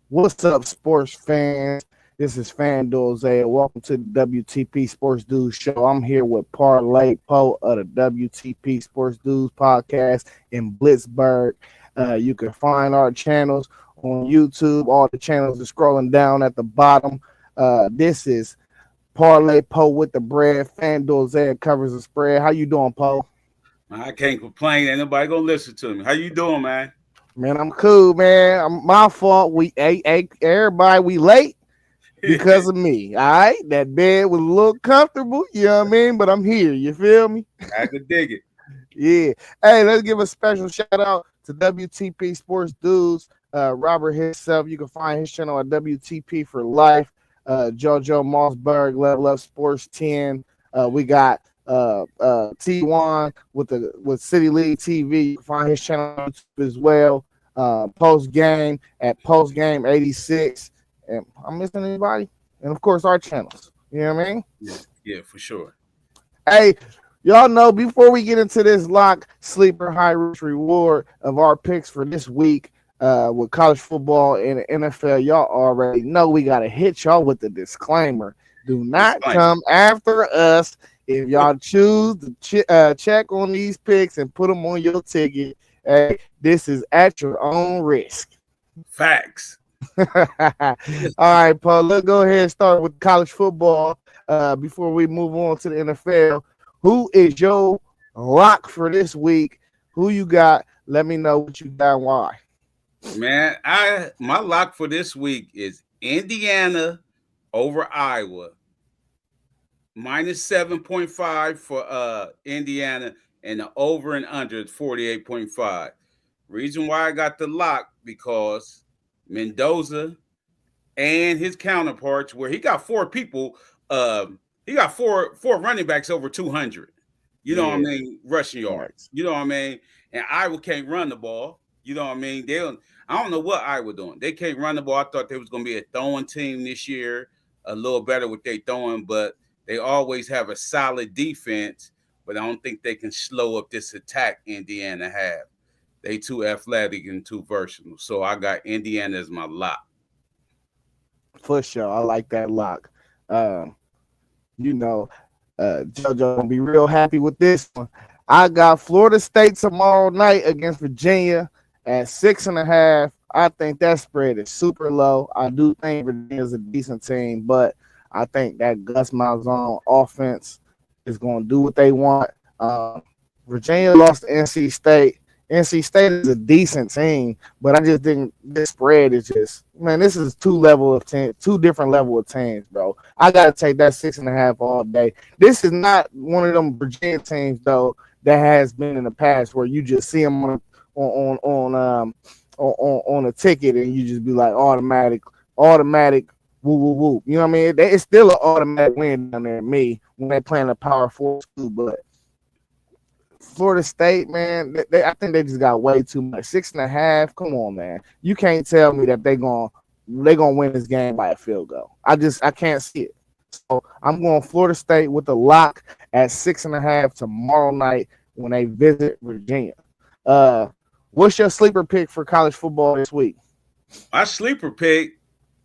What's up, sports fans? This is Fanduel Zaiah. Welcome to the WTP Sports Dudes Show. I'm here with Parlay Poe of the WTP Sports Dudes podcast in Blitzburg. You can find our channels on YouTube. All the channels are scrolling down at the bottom. This is Parlay Poe with the bread. Fanduel Zaiah covers the spread. How you doing, Poe? I can't complain. Ain't nobody gonna listen to me. How you doing, man? Man, I'm cool, man. My fault. Everybody, we late because of me. All right, that bed was a little comfortable. You know what I mean? But I'm here. You feel me? I could dig it. Yeah. Hey, let's give a special shout out to WTP Sports Dudes. Robert himself. You can find his channel at WTP for Life. JoJo Mossberg, Level Up Sports 10. We got T1 with City League TV. You can find his channel on YouTube as well. Post game at Post Game 86. And I'm missing anybody? And of course, our channels. You know what I mean? Yeah, for sure. Hey, y'all know before we get into this lock, sleeper, high risk reward of our picks for this week with college football and the NFL, y'all already know we got to hit y'all with the disclaimer. Do not come after us if y'all choose to check on these picks and put them on your ticket. Hey, this is at your own risk. Facts. All right, Paul, let's go ahead and start with college football before we move on to the NFL. Who is your lock for this week? Who you got? Let me know what you got and why. Man, my lock for this week is Indiana over Iowa. Minus 7.5 for Indiana, and the over and under is 48.5. Reason why I got the lock, because Mendoza and his counterparts, where he got four people, he got four running backs over 200. You know what I mean? Rushing yards. You know what I mean? And Iowa can't run the ball. You know what I mean? I don't know what Iowa doing. They can't run the ball. I thought they was going to be a throwing team this year, a little better with they throwing, but they always have a solid defense. But I don't think they can slow up this attack Indiana have. They too athletic and too versatile. So I got Indiana as my lock. For sure. I like that lock. JoJo gonna be real happy with this one. I got Florida State tomorrow night against Virginia at 6.5. I think that spread is super low. I do think Virginia's a decent team, but I think that Gus Malzahn offense is going to do what they want. Virginia lost to NC State. NC State is a decent team, but I just think this spread is just, man, this is two different level of teams, bro. I gotta take that 6.5 all day. This is not one of them Virginia teams though that has been in the past where you just see them on a ticket and you just be like automatic, woo woo woo. You know what I mean? It's still an automatic win down there. Me when they playing a Power 4 school, but Florida State, man, I think they just got way too much. 6.5. Come on, man. You can't tell me that they gonna win this game by a field goal. I can't see it. So I'm going Florida State with the lock at 6.5 tomorrow night when they visit Virginia. What's your sleeper pick for college football this week? My sleeper pick,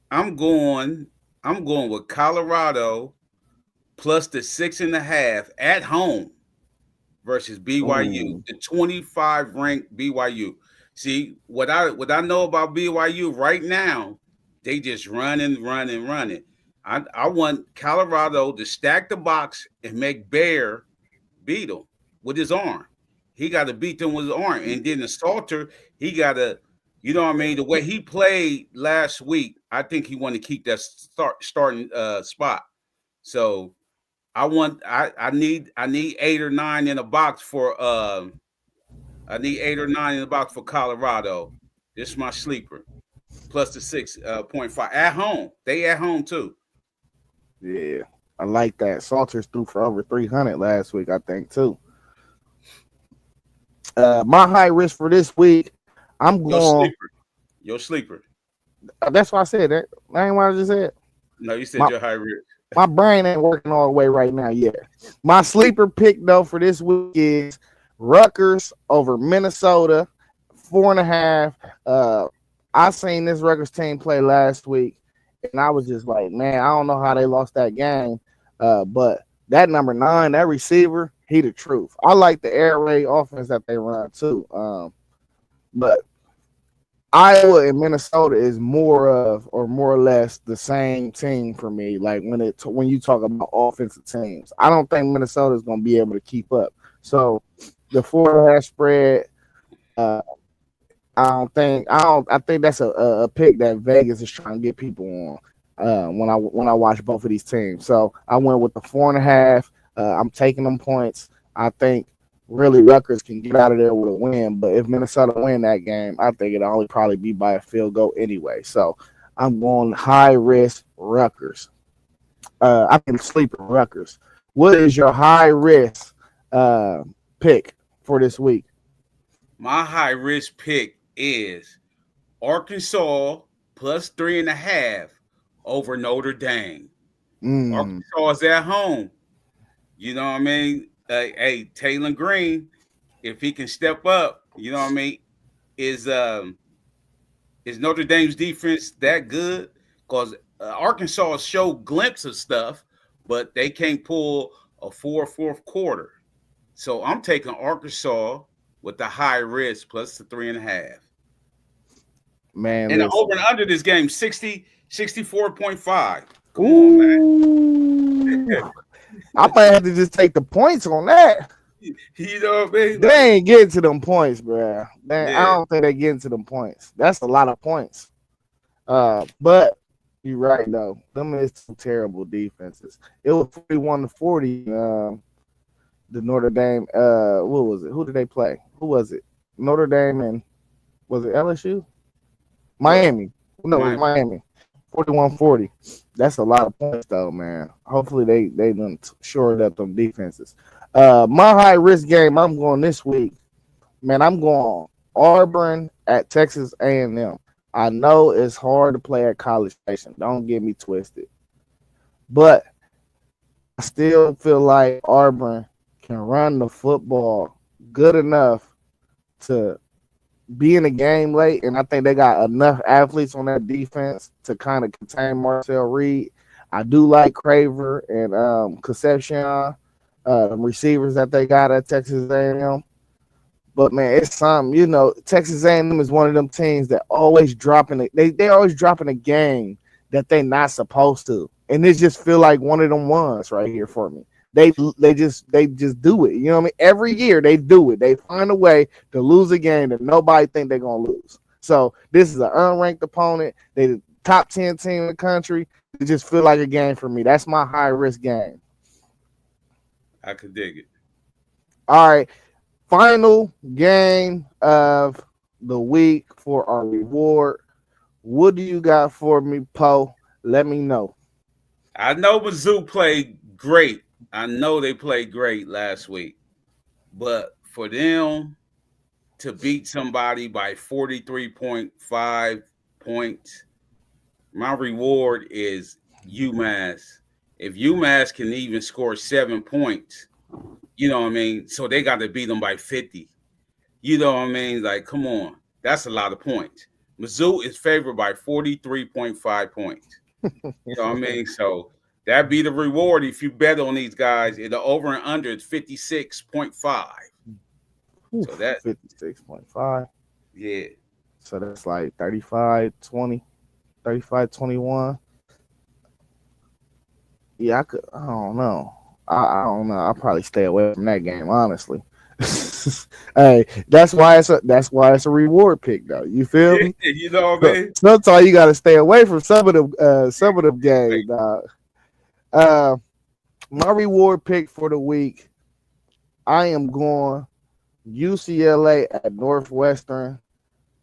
I'm going with Colorado plus the 6.5 at home versus BYU, the 25 ranked BYU. See, what I know about BYU right now, they just running. I want Colorado to stack the box and make Bear beat them with his arm. He got to beat them with his arm. And then the Salter, he got to, you know what I mean? The way he played last week, I think he want to keep that starting spot. So I need 8 or 9 in a box for Colorado. This is my sleeper. Plus the 6.5 at home. They at home too. Yeah, I like that. Salters threw for over 300 last week, I think too. My high risk for this week, I'm going. Your sleeper. That's why I said that. That ain't what I just said. No, you said your high risk. My brain ain't working all the way right now yet. My sleeper pick though for this week is Rutgers over Minnesota, 4.5. I seen this Rutgers team play last week, and I was just like, man, I don't know how they lost that game. But that number 9, that receiver, he the truth. I like the air raid offense that they run too. But Iowa and Minnesota is more of, or more or less, the same team for me. Like when you talk about offensive teams, I don't think Minnesota is going to be able to keep up. So the 4.5 spread, uh, I think that's a pick that Vegas is trying to get people on. When I watch both of these teams, so I went with the 4.5. I'm taking them points. I think really Rutgers can get out of there with a win, but if Minnesota win that game, I think it'll only probably be by a field goal anyway. So I'm going high risk Rutgers. I can sleeper Rutgers. What is your high risk pick for this week? My high risk pick is Arkansas plus 3.5 over Notre Dame. Arkansas is at home. You know what I mean? Hey, Taylor Green, if he can step up, you know what I mean? Is Notre Dame's defense that good? Because Arkansas showed glimpses of stuff, but they can't pull a fourth quarter. So I'm taking Arkansas with the high risk plus the 3.5. Man, And the listen. over and under this game, 64.5. Come on, man. I might have to just take the points on that. You know what I mean? They ain't getting to them points, bro. I Yeah. don't think they getting to them points. That's a lot of points. But you're right though. Them is two terrible defenses. It was 41-40. The Notre Dame. What was it? Who did they play? Who was it? Notre Dame and was it LSU? Miami. No, it was Miami. 41-40. That's a lot of points though, man. Hopefully they done shored up them defenses. My high risk game I'm going this week, man. I'm going Auburn at Texas A&M. I know it's hard to play at College Station. Don't get me twisted, but I still feel like Auburn can run the football good enough to be in the game late, and I think they got enough athletes on that defense to kind of contain Marcel Reed. I do like Craver and Concepcion, receivers that they got at Texas A&M. But man, it's something. Texas A&M is one of them teams that always dropping it. They always dropping a game that they not supposed to, and it just feel like one of them ones right here for me. They just do it. You know what I mean? Every year they do it. They find a way to lose a game that nobody think they're gonna lose. So this is an unranked opponent. They the top 10 team in the country. It just feel like a game for me. That's my high risk game. I could dig it. All right. Final game of the week for our reward. What do you got for me, Poe? Let me know. I know Mizzou played great. I know they played great last week. But for them to beat somebody by 43.5 points, my reward is UMass. If UMass can even score 7 points, you know what I mean? So they got to beat them by 50. You know what I mean? Like, come on. That's a lot of points. Mizzou is favored by 43.5 points. You know what I mean? So that'd be the reward if you bet on these guys. The over and under is 56.5. So that 56.5. Yeah. So that's like 35-20, 35-21. Yeah, I don't know. I don't know. I'll probably stay away from that game, honestly. Hey, that's why it's a reward pick though. You feel me? You know what I mean? Sometimes you gotta stay away from some of them games, dog. My reward pick for the week, I am going UCLA at Northwestern.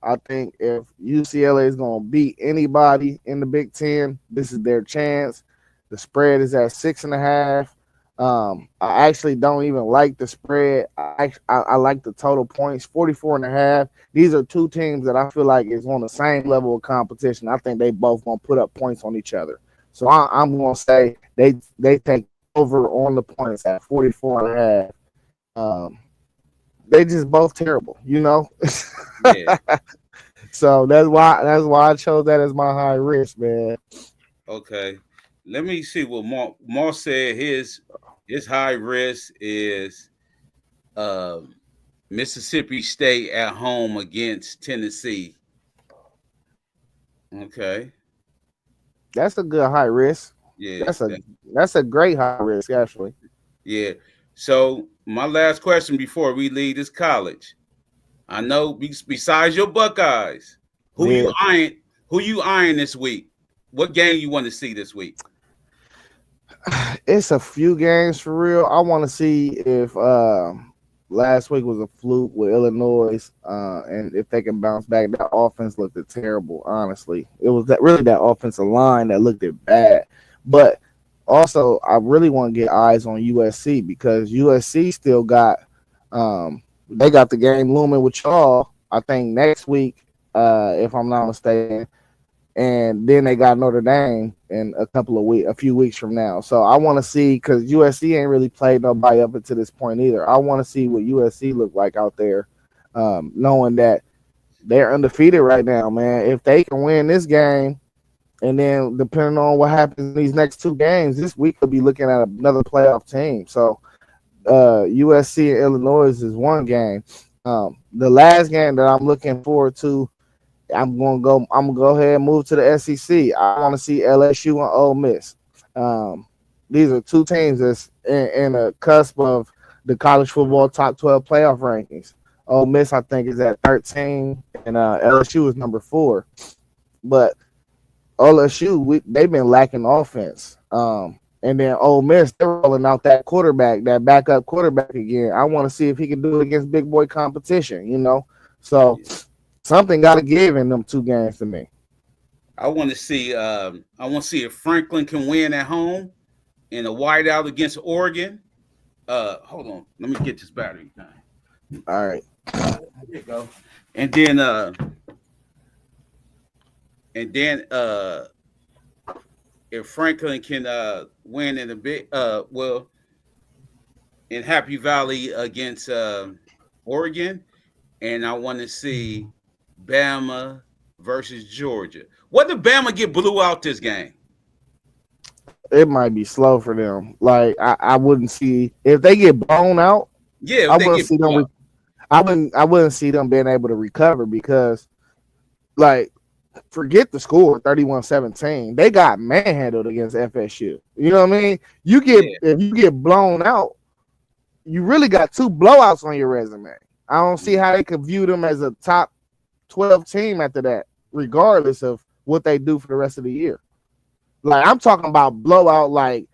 I think if UCLA is going to beat anybody in the Big Ten, this is their chance. The spread is at 6.5. I actually don't even like the spread. I like the total points, 44.5. These are two teams that I feel like is on the same level of competition. I think they both going to put up points on each other. So I'm going to say they take over on the points at 44.5. They just both terrible, you know. Yeah. So that's why I chose that as my high risk, man. Okay. Let me see what Mar said. His high risk is um Mississippi State at home against Tennessee. Okay. That's a good high risk. Yeah. That's a that's a great high risk actually. Yeah. So my last question before we leave this college. I know besides your Buckeyes, who you Yeah. eyeing? Who you eyeing this week? What game you want to see this week? It's a few games for real. I want to see if last week was a fluke with Illinois, and if they can bounce back. That offense looked terrible. Honestly, it was that offensive line that looked bad. But also, I really want to get eyes on USC because USC still got they got the game looming with y'all. I think next week, if I'm not mistaken, and then they got Notre Dame in a few weeks from now. So I want to see because USC ain't really played nobody up until this point either. I want to see what USC look like out there, knowing that they're undefeated right now, man. If they can win this game, and then depending on what happens in these next two games, this week could be looking at another playoff team. So USC and Illinois is one game. The last game that I'm looking forward to I'm gonna go ahead and move to the SEC. I want to see LSU and Ole Miss. Um, these are two teams that's in a cusp of the college football top 12 playoff rankings. Ole Miss, I think, is at 13, and LSU is number 4. But LSU, they've been lacking offense. And then Ole Miss, they're rolling out that backup quarterback again. I want to see if he can do it against big boy competition. So something got to give in them two games to me. I want to see. I want to see if Franklin can win at home in a whiteout against Oregon. Hold on, let me get this battery. All right. There you go. And then, if Franklin can win in a bit, in Happy Valley against Oregon, and I want to see Bama versus Georgia. What did Bama get blew out this game? It might be slow for them. Like I wouldn't see if they get blown out. Yeah, I if they wouldn't get see blew them. out. I wouldn't see them being able to recover because, like, forget the score 31-17. They got manhandled against FSU. You know what I mean? Yeah, If you get blown out, you really got two blowouts on your resume. I don't see how they could view them as a top 12 team after that, regardless of what they do for the rest of the year. Like I'm talking about blowout like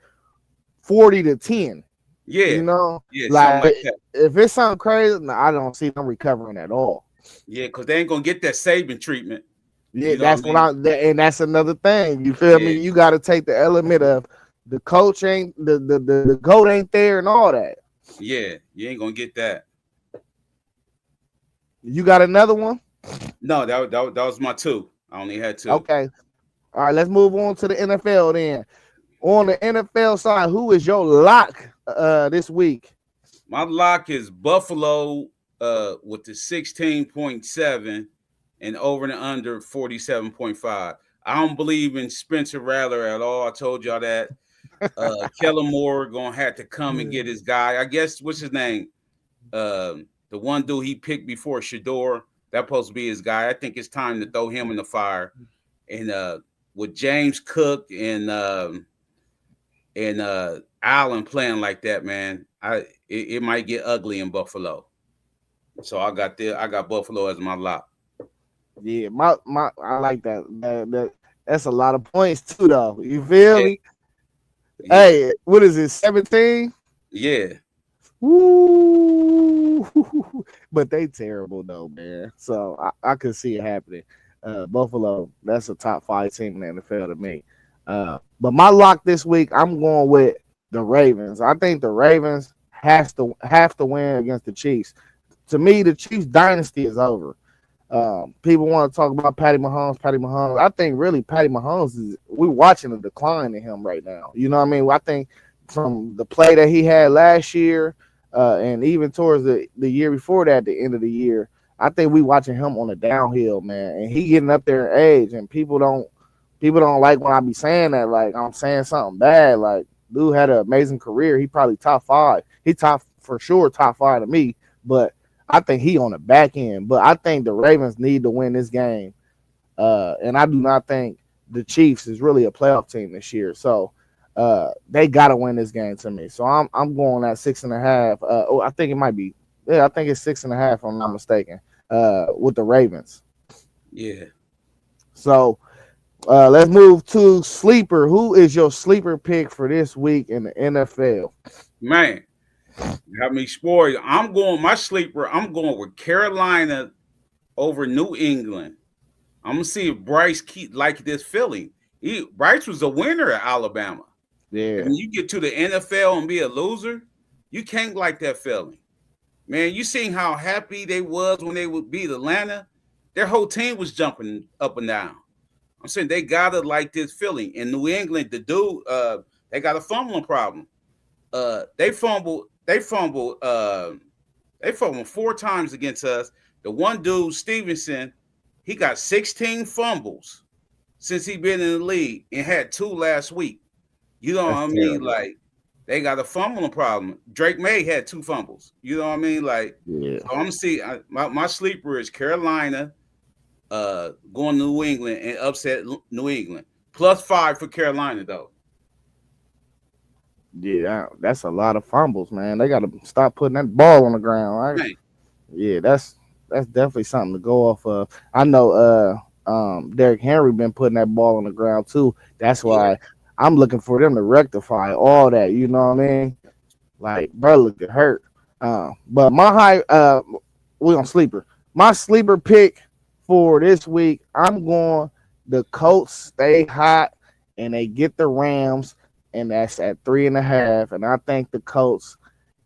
40-10. yeah, You know, yeah, something like like that. if it's something crazy, no, I don't see them recovering at all. Yeah, because they ain't gonna get that Saban treatment. Yeah, You know what I mean? and that's another thing. You feel me? Yeah, You got to take the element of the coach ain't the goat ain't there and all that. yeah, you ain't gonna get that. You got another one? No, that was my two. I only had two. Okay. All right, let's move on to the NFL then. On the NFL side, who is your lock this week? My lock is Buffalo with the 16.7 and over and under 47.5. I don't believe in Spencer Rattler at all. I told y'all that. Kellen Moore gonna have to come and get his guy. I guess what's his name? The one dude he picked before Shador. That's supposed to be his guy. I think it's time to throw him in the fire. And with James Cook and Allen playing like that, man, it might get ugly in Buffalo. So I got Buffalo as my lock. Yeah, my I like that. That's a lot of points too, though. You feel Yeah, me? yeah, Hey, what is it? 17? yeah, Woo! But they terrible though, man. So I could see it happening. Buffalo, that's a top 5 team in the NFL to me. But my lock this week, I'm going with the Ravens. I think the Ravens have to win against the Chiefs. To me, the Chiefs dynasty is over. People want to talk about Patty Mahomes. Patty Mahomes. I think really Patty Mahomes we're watching a decline in him right now. You know what I mean? I think from the play that he had last year, and even towards the year before that, the end of the year, I think we watching him on the downhill, man, and he getting up there in age, and people don't like when I be saying that. Like I'm saying something bad. Like dude had an amazing career. He probably top five. He top for sure top five to me. But I think he on the back end. But I think the Ravens need to win this game. And I do not think the Chiefs is really a playoff team this year. So they gotta win this game to me. So I'm going at 6.5. I think it might be. Yeah, I think it's 6.5. If I'm not mistaken. With the Ravens. Yeah. So let's move to sleeper. Who is your sleeper pick for this week in the NFL? Man, got me spoiled. I'm going my sleeper. I'm going with Carolina over New England. I'm gonna see if Bryce keep like this feeling. Bryce was a winner at Alabama. Yeah, And when you get to the NFL and be a loser, you can't like that feeling. Man, you seen how happy they was when they would beat Atlanta? Their whole team was jumping up and down. I'm saying they gotta like this feeling. In New England, the dude, they got a fumbling problem. They fumbled 4 times against us. The one dude, Stevenson, he got 16 fumbles since he been in the league and had 2 last week. You know what I mean? terrible. Like they got a fumbling problem. Drake May had 2 fumbles. You know what I mean? Like, Yeah, so I'm gonna see. My sleeper is Carolina, going to New England and upset New England. +5 for Carolina though. yeah, that's a lot of fumbles, man. They got to stop putting that ball on the ground. Right? Man, Yeah, that's definitely something to go off of. I know Derrick Henry been putting that ball on the ground too. That's yeah, why I'm looking for them to rectify all that. You know what I mean? Like, bro, look at hurt. But my we on sleeper. My sleeper pick for this week, I'm going the Colts stay hot and they get the Rams, and that's at 3.5. And I think the Colts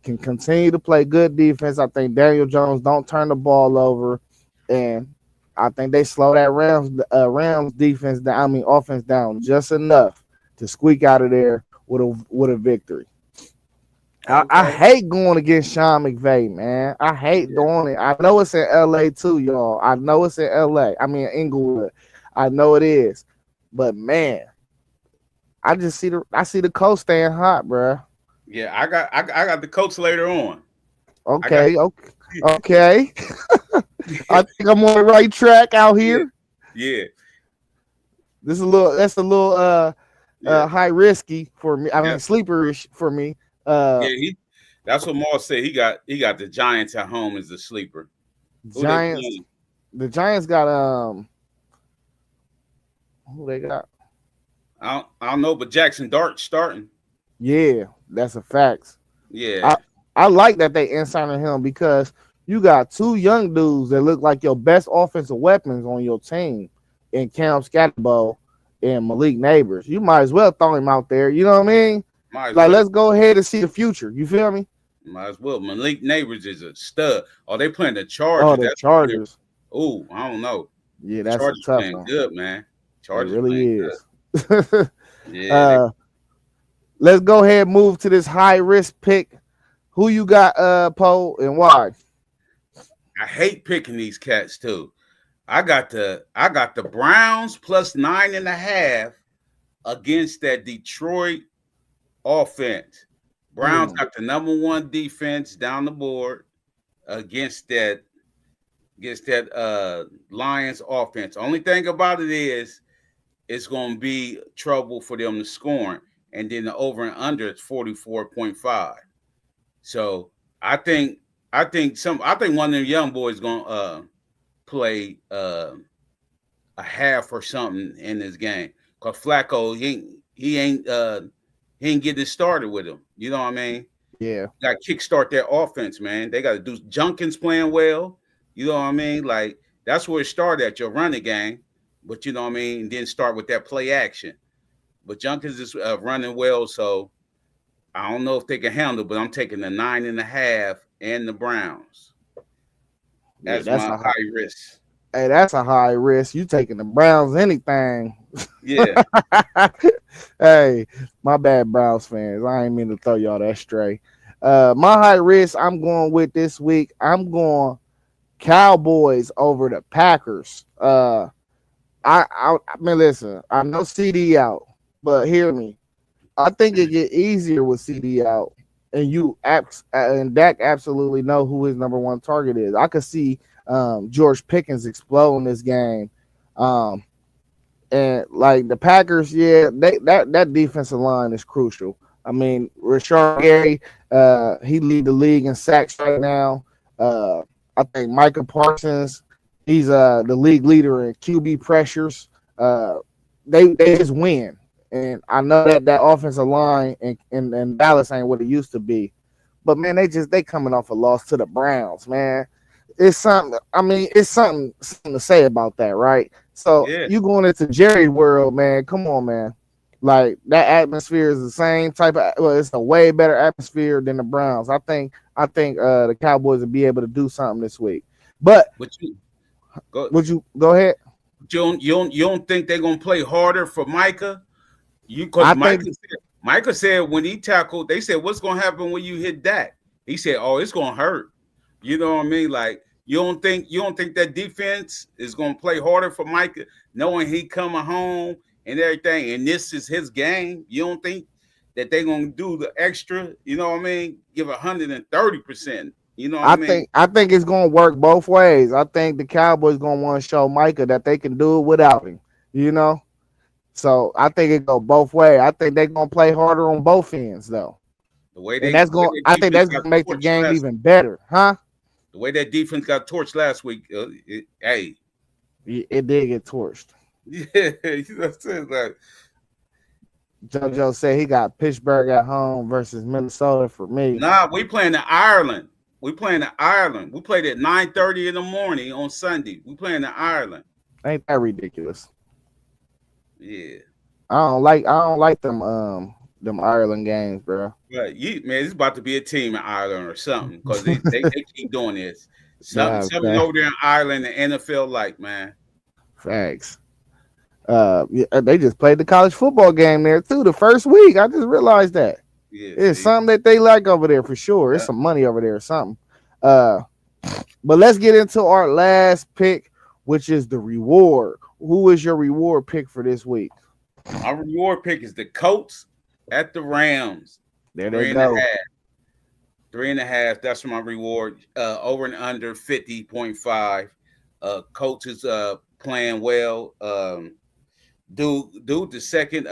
can continue to play good defense. I think Daniel Jones don't turn the ball over, and I think they slow that Rams defense down. I mean offense down just enough to squeak out of there with a victory. I okay, hate going against Sean McVay, man. I hate yeah, doing it. I know it's in LA too, y'all. I know it's in LA. I mean Inglewood. I know it is. But man, I see the coast staying hot, bro. yeah. I got the Colts later on. I got Okay, okay, okay. I think I'm on the right track out yeah, here. yeah, That's a little yeah, high risky for me. I yeah, mean sleeperish for me. yeah. That's what Maul said. He got the Giants at home as the sleeper. Who they Giants playing? the Giants got who they got? I don't know, but Jackson Dart starting. Yeah, that's a fact. Yeah, I I like that they insigned him because you got 2 young dudes that look like your best offensive weapons on your team in Cam Scatterbo and Malik Neighbors. You might as well throw him out there. You know what I mean? might as Like, well. let's go ahead and see the future. You feel me? Might as well. Malik Neighbors is a stud. Oh, they playing the Oh, Chargers. the That's Chargers. oh, I don't know. Yeah, The that's a Chargers tough playing one. good, man. It Chargers really playing good. is. Yeah, uh, let's go ahead and move to this high risk pick. Who you got, Poe, and why? I hate picking these cats too. I got the Browns +9.5 against that Detroit offense. Browns Mm, got the #1 defense down the board against that Lions offense. Only thing about it is it's going to be trouble for them to score, and then the over and under is 44.5. So I think I think one of them young boys going to play a half or something in this game. Cause Flacco he ain't getting started with him. You know what I mean? yeah, Got to kickstart their offense, man. They got to do Junkins playing well. You know what I mean? Like that's where it started at your running game. But you know what I mean? And then start with that play action. But Junkins is running well, so I don't know if they can handle. But I'm taking the 9.5 and the Browns yeah. as That's my a high. high risk. Hey, that's a high risk. You taking the Browns anything? Yeah, Hey, my bad, Browns fans. I ain't mean to throw y'all that stray. My high risk I'm going with this week. I'm going Cowboys over the Packers. I mean, listen, I know CD out, but hear me. I think it get easier with CD out, and and Dak absolutely know who his number one target is. I could see George Pickens explode in this game. Um, and like the Packers, yeah, that defensive line is crucial. I mean, Rashard Gary, he lead the league in sacks right now. Uh, I think Micah Parsons, he's the league leader in QB pressures. Uh, they just win, and I know that offensive line in Dallas ain't what it used to be, but man, they coming off a loss to the Browns, man. It's something. I mean, it's something to say about that, right? So Yeah. you going into Jerry's world, man? Come on, man. Like that atmosphere is the same type of. Well, it's a way better atmosphere than the Browns. I think the Cowboys will be able to do something this week. But But you go. would you go ahead? You don't think they're gonna play harder for Micah? You because I Micah think said, Micah said when he tackled, they said, "What's gonna happen when you hit that?" He said, "Oh, it's gonna hurt." You know what I mean? Like you don't think that defense is gonna play harder for Micah, knowing he coming home and everything, and this is his game. You don't think that they're gonna do the extra? You know what I mean? Give 130%. You know what I mean? I think it's gonna work both ways. I think the Cowboys gonna want to show Micah that they can do it without him. You know, so I think it go both ways. I think they're gonna play harder on both ends though, The way and they the way I that think defense that's got gonna make the torched game last even better, huh? the way that defense got torched last week, hey, It did get torched. yeah, you know what I'm saying? Like, JoJo said he got Pittsburgh at home versus Minnesota for me. nah, we playing in Ireland. We playing in Ireland. We played at 9:30 in the morning on Sunday. We playing in Ireland. Ain't that ridiculous? Yeah. I don't like them Ireland games, bro. But man, it's about to be a team in Ireland or something because they keep doing this. Something Nah, over there in Ireland, the NFL, like, man. facts. Yeah, they just played the college football game there too. The first week, I just realized that Yeah, it's see. something that they like over there for sure. It's Yeah. some money over there or something. Uh, but let's get into our last pick, which is the reward. Who is your reward pick for this week? My reward pick is the Colts at the Rams. There they Three and a go. half. 3.5. That's my reward. Over and under 50.5. Coach is playing well. Dude, the second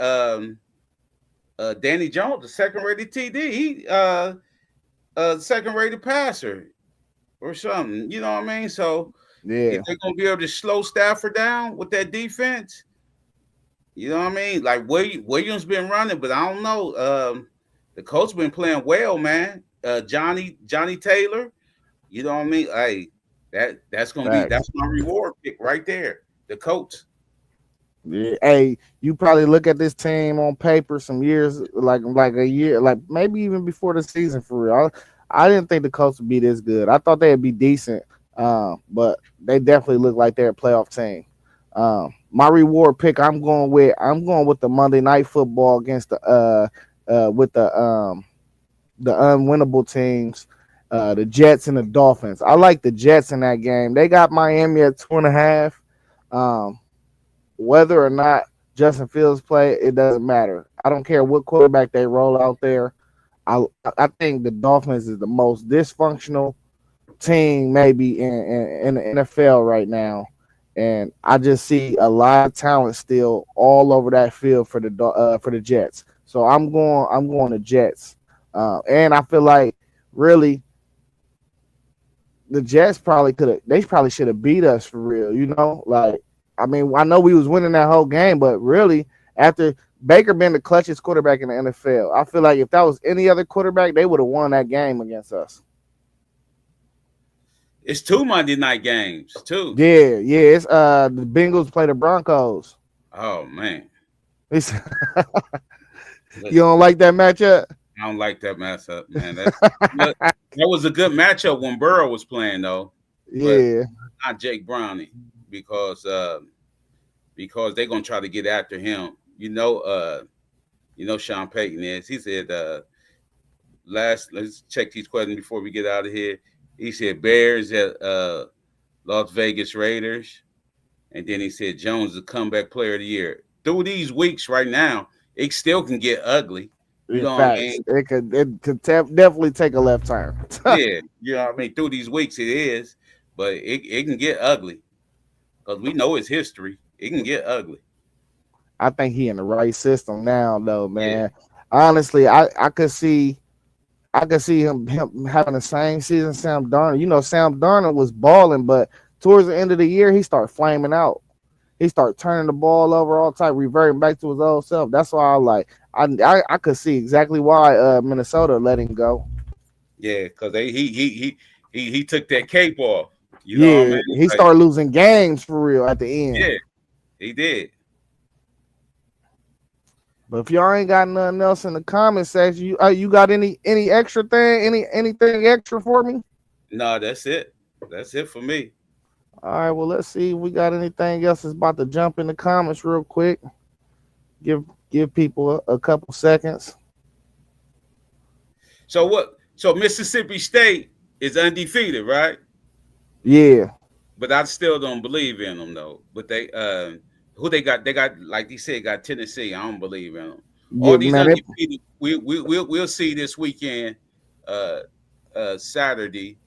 Danny Jones, the second rated TD. He second rated passer or something. You know what I mean? So if Yeah, they're gonna be able to slow Stafford down with that defense, you know what I mean? Like Williams been running, but I don't know. The coach been playing well, man. Johnny Taylor, you know what I mean? Hey, facts. that's my reward pick right there. The coach. Yeah. Hey, you probably look at this team on paper some years, like a year, like maybe even before the season for real. I didn't think the Colts would be this good. I thought they'd be decent, but they definitely look like they're a playoff team. My reward pick, I'm going with the Monday Night Football against the unwinnable teams, the Jets and the Dolphins. I like the Jets in that game. They got Miami at 2.5. Um, Whether or not Justin Fields play, it doesn't matter. I don't care what quarterback they roll out there. I think the Dolphins is the most dysfunctional team maybe in the NFL right now, and I just see a lot of talent still all over that field for the Jets. So I'm going to Jets, and I feel like really the Jets probably should have beat us for real. You know, like I mean, I know we was winning that whole game, but really after Baker been the clutchest quarterback in the NFL, I feel like if that was any other quarterback, they would have won that game against us. It's two Monday night games, too. Yeah. It's the Bengals play the Broncos. Oh man. It's, you Listen, don't like that matchup? I don't like that matchup, man. That was a good matchup when Burrow was playing though, but Yeah, not Jake Browning because they're gonna try to get after him. Sean Payton is. He said let's check these questions before we get out of here. He said Bears at Las Vegas Raiders, and then he said Jones is the comeback player of the year. Through these weeks right now, it still can get ugly. You In know what I facts, mean? it could definitely take a left turn. Yeah, you know what I mean. Through these weeks, it is, but it can get ugly because we know it's history. It can get ugly. I think he in the right system now, though, Yeah, man. Honestly, I could see him having the same season Sam Darnold. You know, Sam Darnold was balling, but towards the end of the year, he started flaming out. He started turning the ball over all time, reverting back to his old self. That's why I could see exactly why Minnesota let him go. yeah, because he took that cape off. You know what I Yeah, mean? he Like, started losing games for real at the end. yeah, he did. But if y'all ain't got nothing else in the comment section, you got any extra thing, anything extra for me? No, that's it. That's it for me. All right, well let's see if we got anything else that's about to jump in the comments real quick. Give give people a couple seconds. So what? So Mississippi State is undefeated, right? Yeah, But I still don't believe in them though. But who they got? They got like they said, got Tennessee. I don't believe in them. yeah, All these man. undefeated, we'll see this weekend, uh, Saturday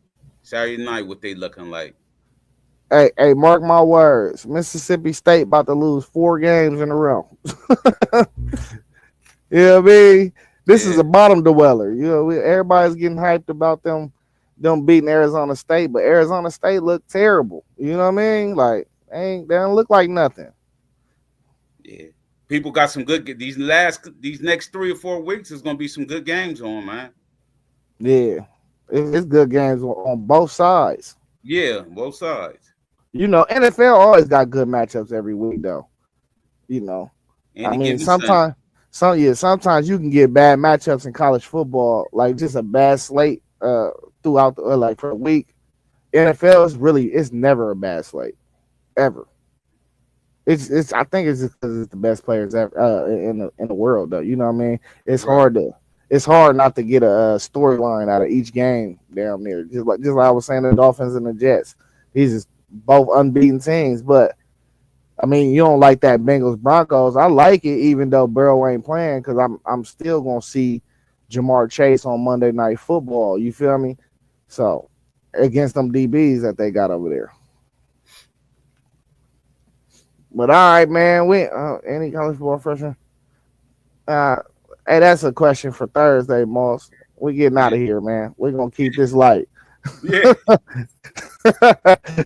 night, what they looking like. Hey, mark my words. Mississippi State about to lose 4 games in a row. You know what I mean? This is Yeah, a bottom dweller. You know, everybody's getting hyped about them beating Arizona State, but Arizona State look terrible. You know what I mean? Like, they don't look like nothing. yeah. People got some good. These next 3 or 4 weeks is gonna be some good games on, man. Yeah, it's good games on both sides. Yeah, both sides. You know, NFL always got good matchups every week, though. You know, I Any mean, given Sunday. sometimes you can get bad matchups in college football, like just a bad slate throughout like for a week. NFL is it's never a bad slate ever. It's I think it's just because it's the best players ever in the world, though. You know what I mean? It's Right. hard to it's hard not to get a storyline out of each game down there. Just like I was saying, the Dolphins and the Jets. These is both unbeaten teams, but I mean, you don't like that Bengals Broncos. I like it, even though Burrow ain't playing, because I'm still gonna see Jamar Chase on Monday Night Football. You feel me? So against them DBs that they got over there. But all right, man. We any college football freshman? Uh, hey, that's a question for Thursday, Moss. We getting out Yeah. of here, man. We're gonna keep this light. Yeah.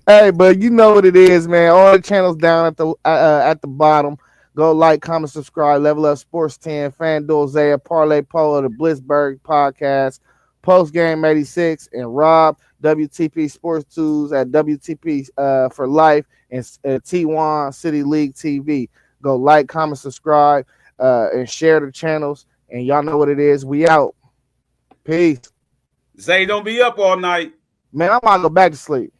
Hey, but you know what it is, man. All the channels down at the bottom. Go like, comment, subscribe. Level Up Sports 10, Fanduel, Zaiah, Parlay, Polo, the Blitzburg podcast, Post Game 86, and Rob WTP Sports Tools at WTP for Life and T1 City League TV. Go like, comment, subscribe, and share the channels. And y'all know what it is. We out. Peace. Zay, don't be up all night. Man, I'm about to go back to sleep.